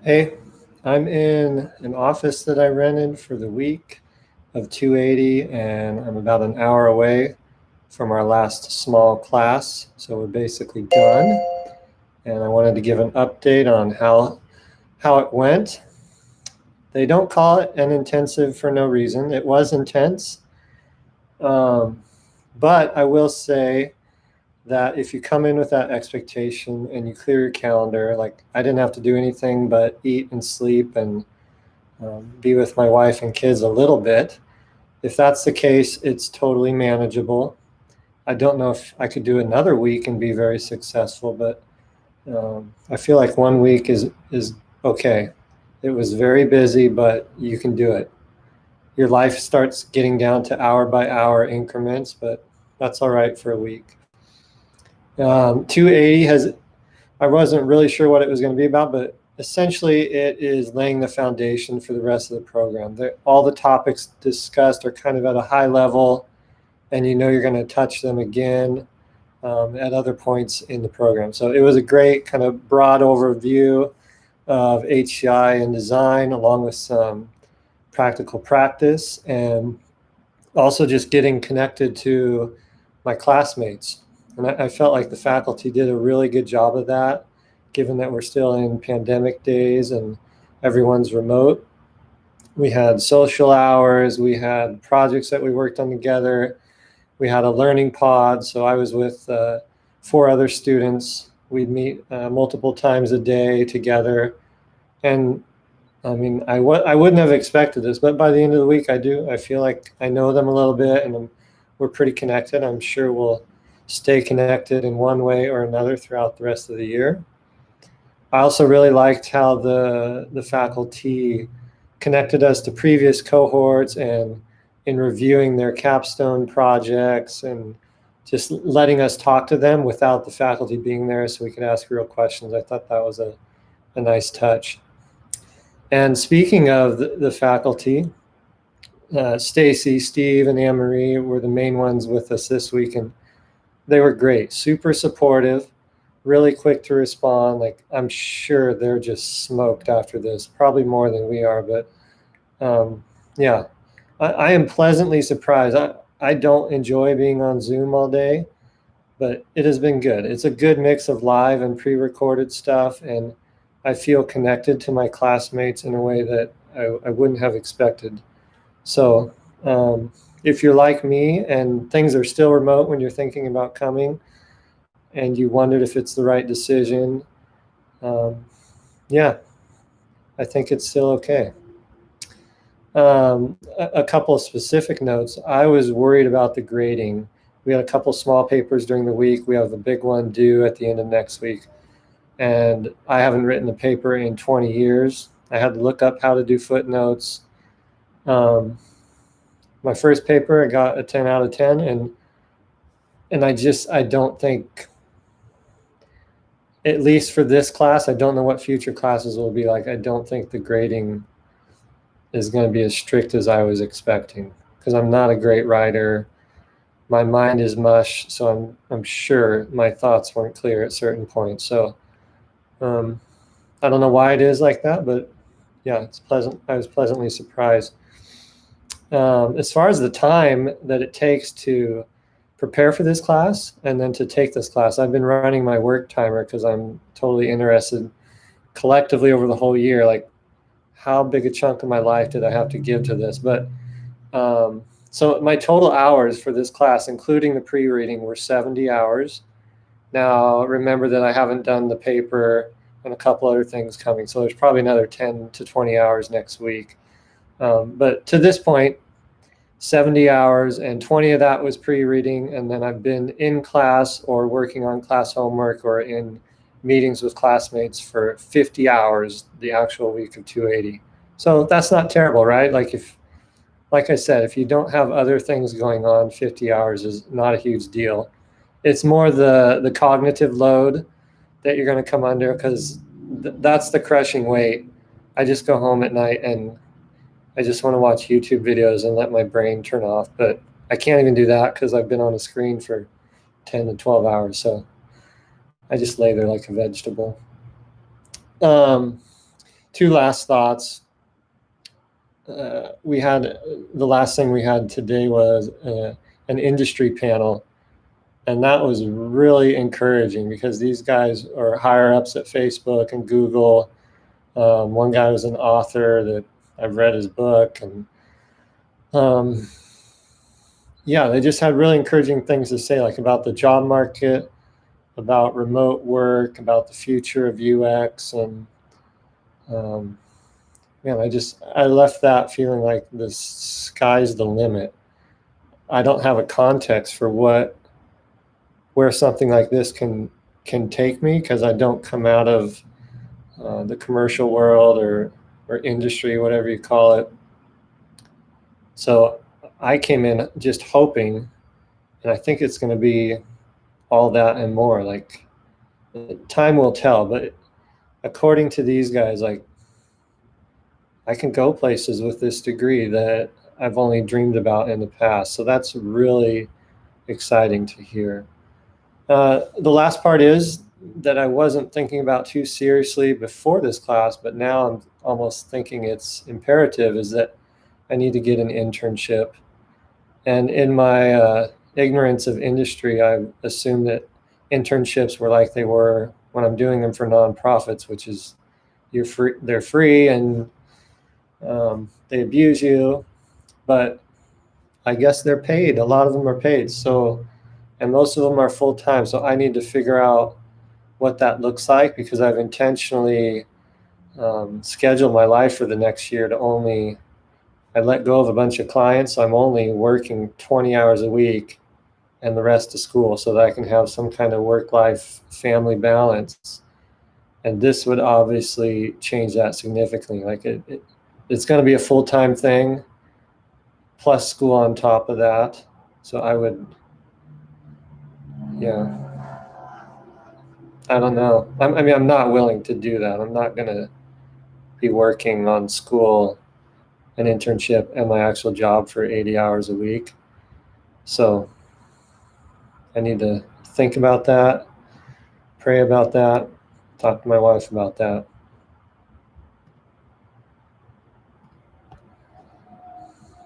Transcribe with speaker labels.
Speaker 1: Hey, I'm in an office that I rented for the week of 280, and I'm about an hour away from our last small class. So we're basically done. And I wanted to give an update on how it went. They don't call it an intensive for no reason. It was intense. Um, but I will say that if you come in with that expectation and you clear your calendar, like I didn't have to do anything but eat and sleep and be with my wife and kids a little bit. If that's the case, it's totally manageable. I don't know if I could do another week and be very successful, but I feel like 1 week is okay. It was very busy, but you can do it. Your life starts getting down to hour by hour increments, but that's all right for a week. 280 has, I wasn't really sure what it was going to be about, but essentially it is laying the foundation for the rest of the program. All the topics discussed are kind of at a high level, and you know you're going to touch them again at other points in the program. So it was a great kind of broad overview of HCI and design, along with some practical practice, and also just getting connected to my classmates. And I felt like the faculty did a really good job of that, given that we're still in pandemic days and everyone's remote. We had social hours, we had projects that we worked on together, we had a learning pod. So I was with 4 other students. We'd meet multiple times a day together. And I mean, I wouldn't have expected this, but by the end of the week, I feel like I know them a little bit, and we're pretty connected. I'm sure we'll stay connected in one way or another throughout the rest of the year. I also really liked how the faculty connected us to previous cohorts, and in reviewing their capstone projects and just letting us talk to them without the faculty being there so we could ask real questions. I thought that was a nice touch. And speaking of the faculty, Stacy, Steve, and Anne-Marie were the main ones with us this week, and they were great, super supportive, really quick to respond. Like, I'm sure they're just smoked after this, probably more than we are, but yeah, I am pleasantly surprised. I don't enjoy being on Zoom all day, but it has been good. It's a good mix of live and pre-recorded stuff, and I feel connected to my classmates in a way that I wouldn't have expected. So if you're like me and things are still remote when you're thinking about coming and you wondered if it's the right decision, yeah, I think it's still okay. A couple of specific notes. I was worried about the grading. We had a couple small papers during the week. We have a big one due at the end of next week. And I haven't written a paper in 20 years. I had to look up how to do footnotes. My first paper, I got a 10 out of 10, and I don't think, at least for this class, I don't know what future classes will be like. I don't think the grading is going to be as strict as I was expecting, because I'm not a great writer. My mind is mush, so I'm sure my thoughts weren't clear at certain points. So I don't know why it is like that, but yeah, it's pleasant. I was pleasantly surprised. As far as the time that it takes to prepare for this class and then to take this class, I've been running my work timer because I'm totally interested collectively over the whole year, like how big a chunk of my life did I have to give to this? But so my total hours for this class, including the pre-reading, were 70 hours. Now, remember that I haven't done the paper and a couple other things coming, so there's probably another 10 to 20 hours next week. But to this point, 70 hours, and 20 of that was pre-reading, and then I've been in class or working on class homework or in meetings with classmates for 50 hours the actual week of 280. So that's not terrible, right? Like I said, if you don't have other things going on, 50 hours is not a huge deal. It's more the cognitive load that you're going to come under, because that's the crushing weight. I just go home at night and I just want to watch YouTube videos and let my brain turn off. But I can't even do that because I've been on a screen for 10 to 12 hours. So I just lay there like a vegetable. two last thoughts. We had the last thing we had today was an industry panel, and that was really encouraging because these guys are higher ups at Facebook and Google. One guy was an author that I've read his book, and yeah, they just had really encouraging things to say, like about the job market, about remote work, about the future of UX, and man, I left that feeling like the sky's the limit. I don't have a context for where something like this can take me because I don't come out of the commercial world or industry, whatever you call it. So I came in just hoping, and I think it's going to be all that and more. Like, time will tell, but according to these guys, like, I can go places with this degree that I've only dreamed about in the past. So that's really exciting to hear. The last part is that I wasn't thinking about too seriously before this class, but now I'm almost thinking it's imperative, is that I need to get an internship. And in my ignorance of industry, I assumed that internships were like they were when I'm doing them for nonprofits, which is they're free and they abuse you, but I guess they're paid. A lot of them are paid. So, and most of them are full time. So I need to figure out what that looks like because I've intentionally scheduled my life for the next year to I let go of a bunch of clients. So I'm only working 20 hours a week and the rest of school so that I can have some kind of work-life family balance. And this would obviously change that significantly. Like it's going to be a full-time thing plus school on top of that. So I would, yeah, I don't know. I mean, I'm not willing to do that. I'm not going to be working on school, an internship, and my actual job for 80 hours a week. So I need to think about that, pray about that, talk to my wife about that.